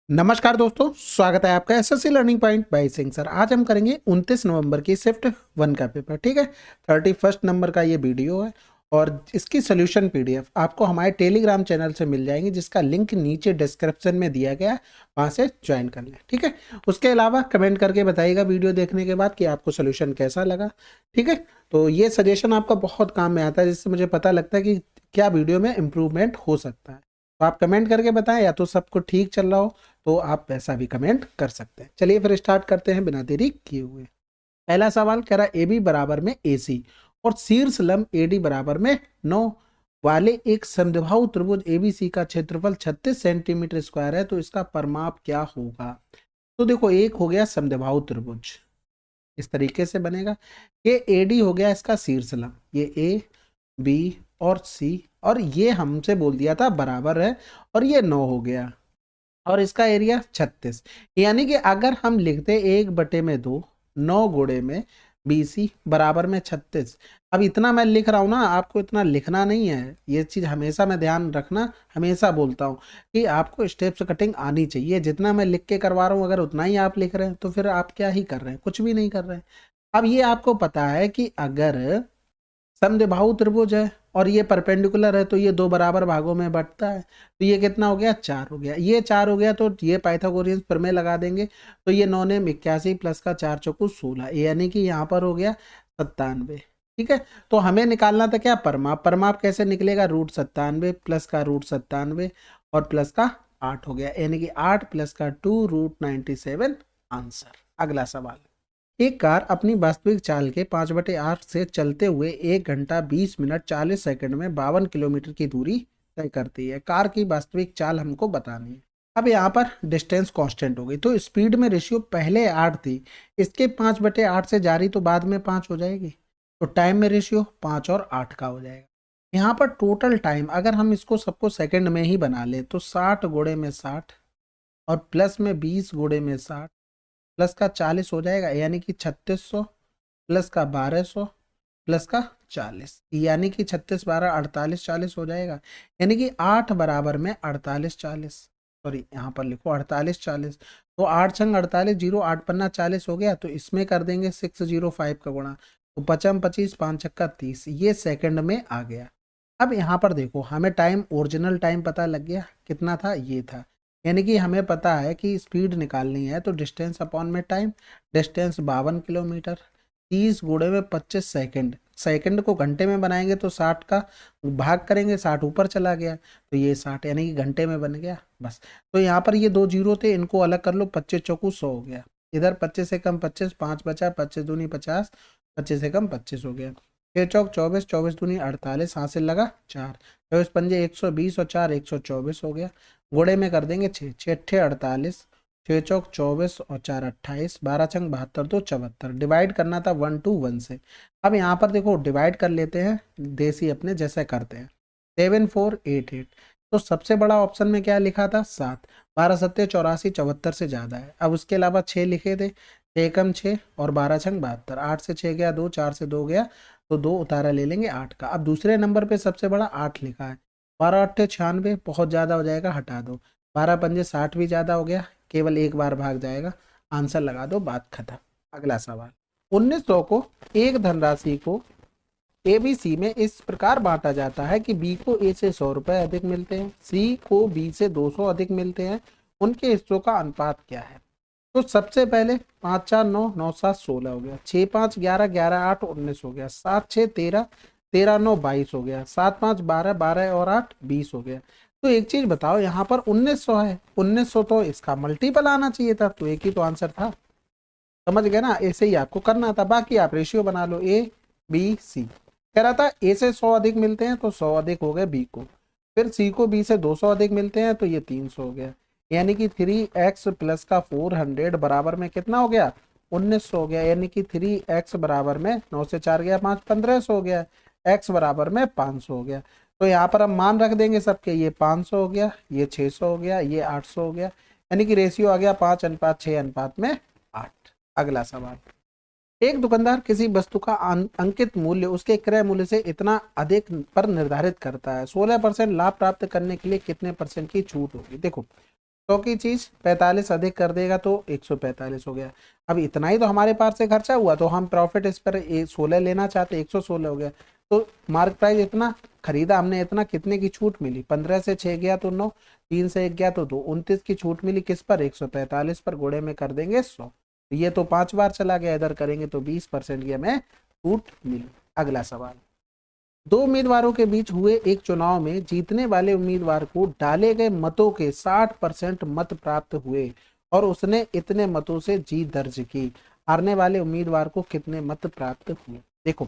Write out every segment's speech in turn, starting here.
नमस्कार दोस्तों, स्वागत है आपका SSC learning point by Singh sir. आज हम करेंगे 29 नवंबर की शिफ्ट 1 का पेपर। ठीक है, 31 नंबर का ये वीडियो है और इसकी सोल्यूशन पीडीएफ आपको हमारे टेलीग्राम चैनल से मिल जाएंगी, जिसका लिंक नीचे डिस्क्रिप्शन में दिया गया है, वहां से ज्वाइन कर लें। ठीक है, उसके अलावा कमेंट करके बताइएगा वीडियो देखने के बाद कि आपको सोल्यूशन कैसा लगा। ठीक है, तो ये सजेशन आपका बहुत काम में आता है, जिससे मुझे पता लगता है कि क्या वीडियो में इम्प्रूवमेंट हो सकता है। तो आप कमेंट करके बताएं, या तो सब कुछ ठीक चल रहा हो तो आप वैसा भी कमेंट कर सकते हैं। चलिए फिर स्टार्ट करते हैं बिना देरी किए हुए। पहला सवाल कह रहा ए बी बराबर में ए सी और शीर्ष लंब ए डी बराबर में 9 वाले एक समद्विबाहु त्रिभुज एबीसी का क्षेत्रफल 36 सेंटीमीटर स्क्वायर है, तो इसका परिमाप क्या होगा। तो देखो, एक हो गया समद्विबाहु त्रिभुज, इस तरीके से बनेगा। ये ए डी हो गया इसका शीर्ष लंब, ये ए बी और सी, और ये हमसे बोल दिया था बराबर है, और ये 9 हो गया, और इसका एरिया 36। यानी कि अगर हम लिखते 1/2 9 गुणे में BC बराबर में 36। अब इतना मैं लिख रहा हूँ ना, आपको इतना लिखना नहीं है, ये चीज़ हमेशा मैं ध्यान रखना, हमेशा बोलता हूँ कि आपको स्टेप्स कटिंग आनी चाहिए। जितना मैं लिख के करवा रहा हूँ, अगर उतना ही आप लिख रहे हैं तो फिर आप क्या ही कर रहे हैं, कुछ भी नहीं कर रहे हैं। अब ये आपको पता है कि अगर समद्विबाहु त्रिभुज है और ये परपेंडिकुलर है, तो ये दो बराबर भागों में बंटता है, तो ये कितना हो गया, 4 हो गया। ये 4 हो गया तो ये पाइथागोरियंस प्रमेय लगा देंगे, तो ये 9 ने 81 प्लस का 4 चौको 16, यानी कि यहाँ पर हो गया 97। ठीक है, तो हमें निकालना था क्या, परिमाप। परिमाप कैसे निकलेगा, √97 प्लस का √97 और प्लस का 8 हो गया, यानी कि 8 प्लस का 2 √97 आंसर। अगला सवाल, एक कार अपनी वास्तविक चाल के 5/8 से चलते हुए 1 घंटा 20 मिनट 40 सेकंड में 52 किलोमीटर की दूरी तय करती है। कार की वास्तविक चाल हमको बतानी है। अब यहाँ पर डिस्टेंस कांस्टेंट हो गई, तो स्पीड में रेशियो पहले 8 थी, इसके 5/8 से जारी तो बाद में 5 हो जाएगी, तो टाइम में रेशियो 5 और 8 का हो जाएगा। यहाँ पर टोटल टाइम अगर हम इसको सबको सेकंड में ही बना ले, तो 60 गुणे में 60 और प्लस में 20 गुणे में 60 प्लस का 40 हो जाएगा, यानी कि 3600 प्लस का 1200 प्लस का 40, यानी कि 36 12 48 40 हो जाएगा। यानी कि 8 बराबर में 48 40, सॉरी यहाँ पर लिखो 48 40, तो 8 छंग 48, 0 8 पन्ना 40 हो गया, तो इसमें कर देंगे 605 का गुणा, तो 55 25 5 छक्का 30, ये सेकंड में आ गया। अब यहाँ पर देखो, हमें टाइम ओरिजिनल टाइम पता लग गया, कितना था, ये था। यानी कि हमें पता है कि स्पीड निकालनी है, तो डिस्टेंस अपॉन में टाइम, डिस्टेंस 52 किलोमीटर, 30 गुणे में 25 सेकंड, सेकंड को घंटे में बनाएंगे तो 60 का भाग करेंगे, 60 ऊपर चला गया, तो ये 60 यानी कि घंटे में बन गया बस। तो यहाँ पर ये 2 जीरो थे, इनको अलग कर लो, 25 चौकू 100 हो गया, इधर 25 से कम 25, 5 बचा, 25 दूनी 50, 25 से कम 25 हो गया, 6 चौक 24, 24 दूनी 48, हासिल लगा 4, 24 पंजे 120 और 4 124 हो गया। गुणे में कर देंगे 6, 6 अट्ठे 48, 6 चौक 24 और 4 28, 12 छंग 72 तो 74। डिवाइड करना था 1 to 1 से। अब यहाँ पर देखो डिवाइड कर लेते हैं देसी अपने जैसे करते हैं, 7488। तो सबसे बड़ा ऑप्शन में क्या लिखा था, 7, 12 सत्ते 84, 74 से ज़्यादा है। अब उसके अलावा 6 लिखे थे, 6 कम 6 और 12 छंग 72, 8 से 6 गया 2, 4 से 2 गया, तो 2 उतारा ले लेंगे 8 का। अब दूसरे नंबर पे सबसे बड़ा 8 लिखा है, 12 अट्ठे 96, बहुत ज़्यादा हो जाएगा, हटा दो, 12 पंजे 60 भी ज़्यादा हो गया, केवल एक बार भाग जाएगा, आंसर लगा दो, बात खत्म। अगला सवाल, 1900 को एक धनराशि को ए बी सी में इस प्रकार बांटा जाता है कि बी को ए से 100 रुपए अधिक मिलते हैं, सी को बी से 200 अधिक मिलते हैं, उनके हिस्सों का अनुपात क्या है। तो सबसे पहले 5 4 9 9 7 16 हो गया, 6 5 11 11 8 19 हो गया, 7 6 13 13 9 22 हो गया, 7 5 12 12 और 8 20 हो गया। तो एक चीज बताओ, यहाँ पर 1900 है, 1900 तो इसका मल्टीपल आना चाहिए था, तो एक ही तो आंसर था। समझ गए ना, ऐसे ही आपको करना था। बाकी आप रेशियो बना लो, ए बी सी। कह रहा था ए से 100 अधिक मिलते हैं, तो 100 अधिक हो गए बी को, फिर सी को बी से 200 अधिक मिलते हैं, तो ये 300 हो गया, यानी कि 3x प्लस का 400 बराबर में कितना हो गया, 1900 हो गया। यानी कि 3x बराबर में 9 से 4 गया 5, 1500 हो गया, x बराबर में 500 हो गया। तो यहाँ पर हम मान रख देंगे सबके, ये 500 हो गया, ये 600 हो गया, ये 800 हो गया, यानी कि रेशियो आ गया 5:6:8। अगला सवाल, एक दुकानदार किसी वस्तु का अंकित मूल्य उसके क्रय मूल्य से इतना अधिक पर निर्धारित करता है, 16% लाभ प्राप्त करने के लिए कितने % की छूट होगी। देखो, 100 की चीज 45 अधिक कर देगा तो 145 हो गया। अब इतना ही तो हमारे पास से खर्चा हुआ, तो हम प्रॉफिट इस पर 16 लेना चाहते, 116 हो गया। तो मार्क प्राइस इतना, खरीदा हमने इतना, कितने की छूट मिली? 15 से 6 गया तो 9, 3 से 1 गया तो 2, 29 की छूट मिली किस पर? 145 पर, गुणे में कर देंगे 100। ये तो 5 बार चला गया, इधर करेंगे तो 20% की हमें छूट मिली। अगला सवाल, दो उम्मीदवारों के बीच हुए एक चुनाव में जीतने वाले उम्मीदवार को डाले गए मतों के 60% मत प्राप्त हुए और उसने इतने मतों से जीत दर्ज की। हारने वाले उम्मीदवार को कितने मत प्राप्त हुए? देखो,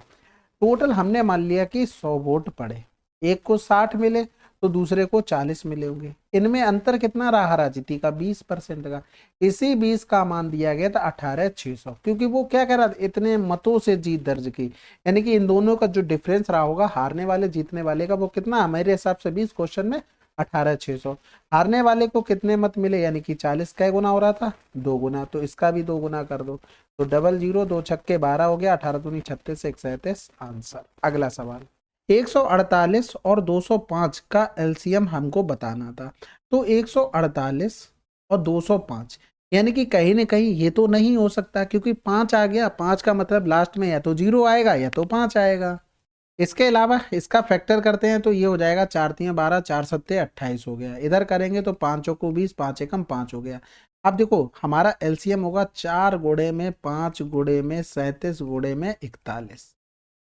टोटल हमने मान लिया कि 100 वोट पड़े, एक को 60 मिले तो दूसरे को 40 मिले होंगे। इनमें अंतर कितना रहा राजनीति का? 20% का। इसी 20 का मान दिया गया था 18,600, क्योंकि वो क्या कह रहा था? इतने मतों से जीत दर्ज की, यानी कि इन दोनों का जो डिफरेंस रहा होगा हारने वाले जीतने वाले का, वो कितना? मेरे हिसाब से 20 क्वेश्चन में 18,600। हारने वाले को कितने मत मिले? यानी कि 40 का गुना हो रहा था, 2 गुना, तो इसका भी 2 गुना कर दो, तो डबल जीरो, 2 छक्के 12 हो गया, 18 दूनी 36, 137 आंसर। अगला सवाल, 148 और 205 का एलसीएम हमको बताना था। तो 148 और 205, यानी कि कहीं ना कहीं ये तो नहीं हो सकता, क्योंकि 5 आ गया, 5 का मतलब लास्ट में या तो 0 आएगा या तो 5 आएगा। इसके अलावा इसका फैक्टर करते हैं तो ये हो जाएगा 4 3 12, 4 7 28 हो गया। इधर करेंगे तो 5 को 20, 5 एकम 5 हो गया। अब देखो हमारा एलसीएम होगा 4 गुणे में 5 गुणे में 37 गुणे में 41,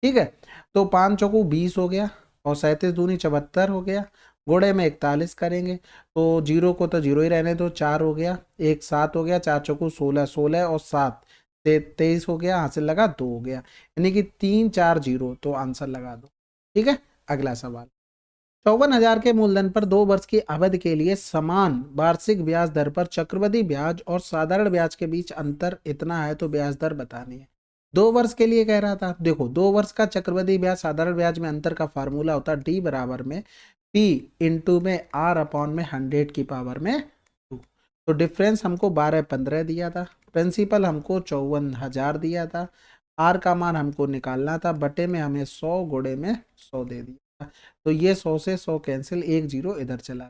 ठीक है। तो 5 चौको 20 हो गया और 37 दूनी 74 हो गया, गुणे में 41 करेंगे तो जीरो को तो जीरो ही रहने दो, 4 हो गया, 1 7 हो गया, 4 चौको 16, 16 और 7 23 हो गया, हासिल लगा 2 हो गया, यानी कि 3 4 0, तो आंसर लगा दो, ठीक है। अगला सवाल, 54,000 के मूलधन पर 2 वर्ष की अवधि के लिए समान वार्षिक ब्याज दर पर चक्रवृद्धि ब्याज और साधारण ब्याज के बीच अंतर इतना है, तो ब्याज दर बतानी है। 2 वर्ष के लिए कह रहा था। देखो 2 वर्ष का चक्रवृद्धि ब्याज साधारण ब्याज में अंतर का फार्मूला होता है डी बराबर में पी इंटू में आर अपॉन में 100 की पावर में 2। तो डिफरेंस हमको 12-15 दिया था, प्रिंसिपल हमको 54,000 दिया था, आर का मान हमको निकालना था, बटे में हमें 100 गुणे में 100 दे दिया। तो ये 100 से 100 कैंसिल, 1 0 इधर चला,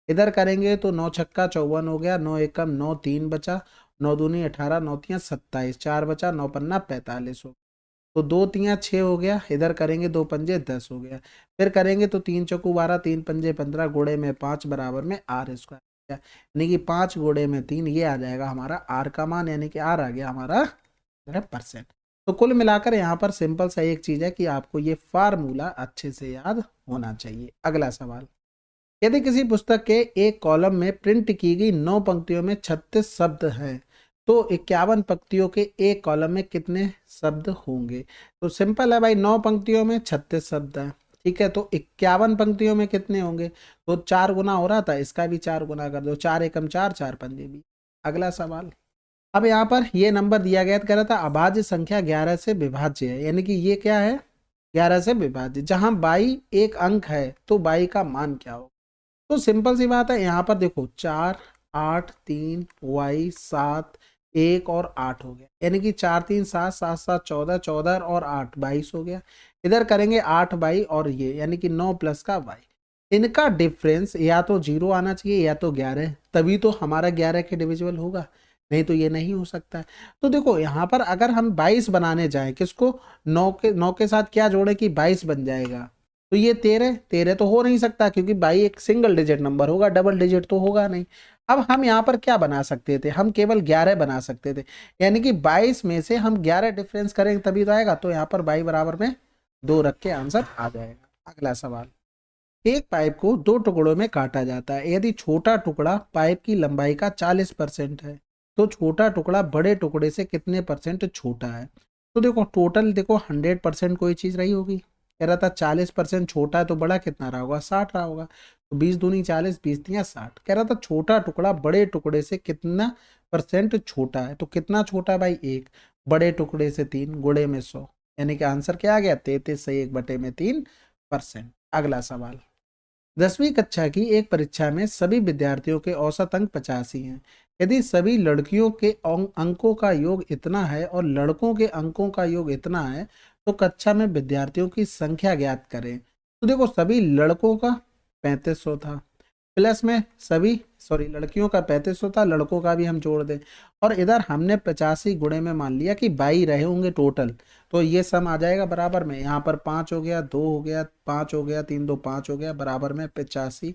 इधर करेंगे तो 9 छक्का 54 हो गया, 9 एकम 9 3 बचा, 9 दूनी 18, 9 तियाँ 27, 4 बचा, 9 पन्ना 45 हो, तो 2 तियाँ 6 हो गया, इधर करेंगे 2 पंजे 10 हो गया, फिर करेंगे तो 3 चौकू 12, 3 पंजे 15, गुणे में 5 बराबर में आर स्क्वायर, यानी कि 5 गुणे में 3, ये आ जाएगा हमारा आर का मान, यानी कि आर आ गया हमारा %। तो कुल मिलाकर यहाँ पर सिंपल सा एक चीज है कि आपको ये फार्मूला अच्छे से याद होना चाहिए। अगला सवाल, यदि किसी पुस्तक के एक कॉलम में प्रिंट की गई 9 पंक्तियों में 36 शब्द हैं, तो 51 पंक्तियों के एक कॉलम में कितने शब्द होंगे? तो सिंपल है भाई, 9 पंक्तियों में 36 शब्द हैं, ठीक है, तो 51 पंक्तियों में कितने होंगे? तो 4 गुना हो रहा था, इसका भी 4 गुना कर दो, 4 एकम 4, 4 पंजे भी। अगला सवाल, अब यहाँ पर ये नंबर दिया गया, कह रहा था अभाज्य संख्या 11 से विभाज्य है, यानी कि ये क्या है? 11 से विभाज्य। जहां बाई एक अंक है तो बाई का मान क्या होगा? तो सिंपल सी बात है, यहाँ पर देखो 4 8 3 वाई 7 1 और 8 हो गया, यानी कि 4 3 7 7 7 14, 14 और 8 22 हो गया। इधर करेंगे 8 बाई और ये, यानी कि 9 प्लस का वाई, इनका डिफरेंस या तो 0 आना चाहिए या तो 11, तभी तो हमारा 11 के डिविजिबल होगा, नहीं तो ये नहीं हो सकता है। तो देखो यहाँ पर अगर हम 22 बनाने जाएं, किसको? 9 के साथ क्या जोड़े कि 22 बन जाएगा, तो ये 13 13 तो हो नहीं सकता, क्योंकि 22 एक सिंगल डिजिट नंबर होगा, डबल डिजिट तो होगा नहीं। अब हम यहाँ पर क्या बना सकते थे? हम केवल 11 बना सकते थे, यानी कि 22 में से हम 11 डिफरेंस करेंगे तभी तो आएगा, तो यहाँ पर 22 बराबर में 2 रख के आंसर आ जाएगा। अगला सवाल, एक पाइप को 2 टुकड़ों में काटा जाता है, यदि छोटा टुकड़ा पाइप की लंबाई का 40% है, तो छोटा टुकड़ा बड़े टुकड़े से कितने परसेंट छोटा है? तो देखो टोटल देखो 100% कोई चीज रही होगी, कह रहा था 40% छोटा है, तो बड़ा कितना रहा होगा? 60 रहा होगा, तो 20 दूनी 40, 20 तियाँ 60, कह रहा था छोटा टुकड़ा बड़े टुकड़े से कितना % छोटा है, तो कितना छोटा है भाई? 1, बड़े टुकड़े से 3, गुणे में 100, यानी कि आंसर क्या आ गया? 33 से 1 बटे में 3%। अगला सवाल, 10वीं कक्षा की एक परीक्षा में सभी विद्यार्थियों के औसत अंक 85 हैं, यदि सभी लड़कियों के अंकों का योग इतना है और लड़कों के अंकों का योग इतना है, तो कक्षा में विद्यार्थियों की संख्या ज्ञात करें। तो देखो सभी लड़कों का 3500 था, प्लस में सभी लड़कियों का 3500 था, लड़कों का भी हम जोड़ दें, और इधर हमने 85 गुणे में मान लिया कि 22 रहे होंगे टोटल, तो ये सम आ जाएगा बराबर में, यहाँ पर 5 हो गया, 2 हो गया, 5 हो गया, 3 2 5 हो गया, बराबर में 85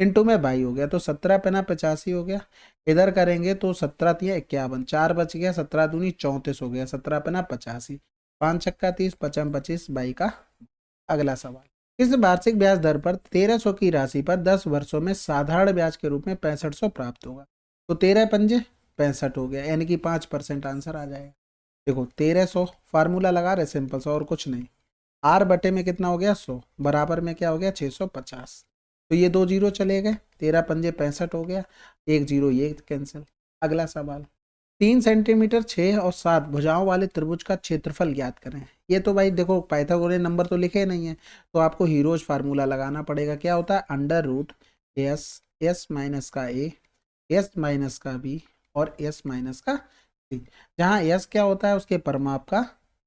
इंटू में 22 हो गया, तो 17 पेना 85 हो गया। इधर करेंगे तो 17 तिया 51, 4 बच गया, 17 दूनी 34 हो गया, 17 पेना 85, 5 छक्का 30, 55 25, 22 का। अगला सवाल, इस वार्षिक ब्याज दर पर 1300 की राशि पर 10 वर्षों में साधारण ब्याज के रूप में 6500 प्राप्त होगा। तो 13 पंजे 65 हो गया, यानी कि 5% आंसर आ जाएगा। देखो 1300 फार्मूला लगा रहे सिंपल सा, और कुछ नहीं, आर बटे में कितना हो गया 100, बराबर में क्या हो गया 650, तो ये 2 जीरो चले गए, 13 पंजे 65 हो गया, 1 जीरो ये कैंसिल। अगला सवाल, 3 सेंटीमीटर 6 और 7 भुजाओं वाले त्रिभुज का क्षेत्रफल ज्ञात करें। ये तो भाई देखो पाइथागोरस नंबर तो लिखे नहीं है, तो आपको हीरोज फार्मूला लगाना पड़ेगा। क्या होता है, under root S, S minus का ए, एस माइनस का बी और एस माइनस का सी, जहाँ एस क्या होता है उसके परमाप का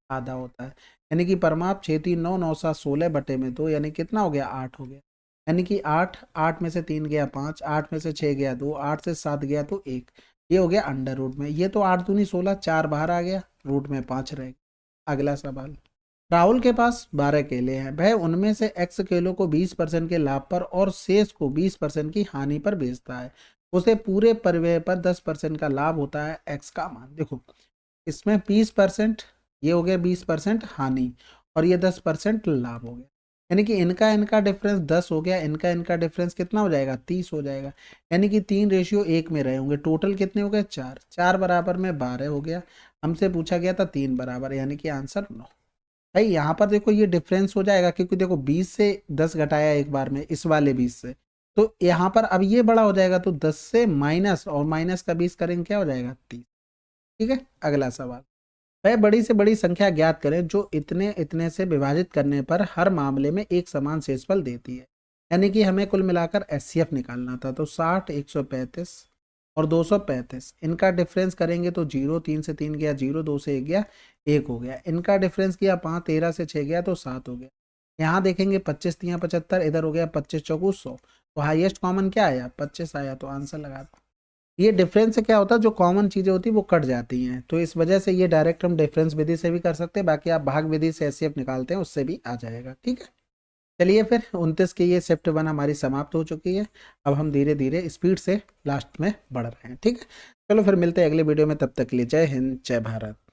आधा होता है, यानी कि परमाप 6 3 9 9 7 16 बटे में 2, यानी कितना हो गया 8 हो गया, यानी कि 8, 8 में से 3 गया 5, 8 में से 6 गया 2, 8 से 7 गया तो 1, ये हो गया अंडर रूट में। ये तो 8 दूनी 16, 4 बाहर आ गया, रूट में 5 रह गया। अगला सवाल, राहुल के पास 12 केले हैं, वह उनमें से x केलों को 20% के लाभ पर और शेष को 20% की हानि पर बेचता है, उसे पूरे परिव्यय पर 10% का लाभ होता है, x का मान। देखो इसमें 20%, ये हो गया 20% हानि, और ये 10% लाभ हो गया, यानी कि इनका डिफरेंस 10 हो गया, इनका डिफरेंस कितना हो जाएगा 30 हो जाएगा, यानी कि 3:1 में रहे होंगे। टोटल कितने हो गए 4, 4 बराबर में 12 हो गया, हमसे पूछा गया था 3 बराबर, यानी कि आंसर 9। भाई यहाँ पर देखो ये डिफरेंस हो जाएगा, क्योंकि देखो 20 से 10 घटाया एक बार में इस वाले 20 से, तो यहाँ पर अब ये बड़ा हो जाएगा, तो 10 से माइनस और माइनस का 20 करेंगे क्या हो जाएगा 30। ठीक है, अगला सवाल, वह बड़ी से बड़ी संख्या ज्ञात करें जो इतने इतने से विभाजित करने पर हर मामले में एक समान शेषफल देती है। यानी कि हमें कुल मिलाकर एचसीएफ निकालना था, तो 60, 135 और 235, इनका डिफरेंस करेंगे तो 0, 3 से 3 गया 0, 2 से 1 गया 1 हो गया, इनका डिफरेंस किया 5, 13 से 6 गया तो 7 हो गया। यहाँ देखेंगे 25 तियाँ 75, इधर हो गया 25 चौकू 100, तो हाईएस्ट कॉमन क्या आया 25 आया, तो आंसर लगा दो। ये डिफरेंस से क्या होता है, जो कॉमन चीज़ें होती है वो कट जाती हैं, तो इस वजह से ये डायरेक्ट हम डिफरेंस विधि से भी कर सकते हैं, बाकी आप भाग विधि से एचसीएफ निकालते हैं उससे भी आ जाएगा। ठीक है, चलिए फिर 29 की ये शिफ्ट 1 हमारी समाप्त हो चुकी है, अब हम धीरे धीरे स्पीड से लास्ट में बढ़ रहे हैं। ठीक है, चलो फिर मिलते हैं अगले वीडियो में, तब तक के लिए जय हिंद जय भारत।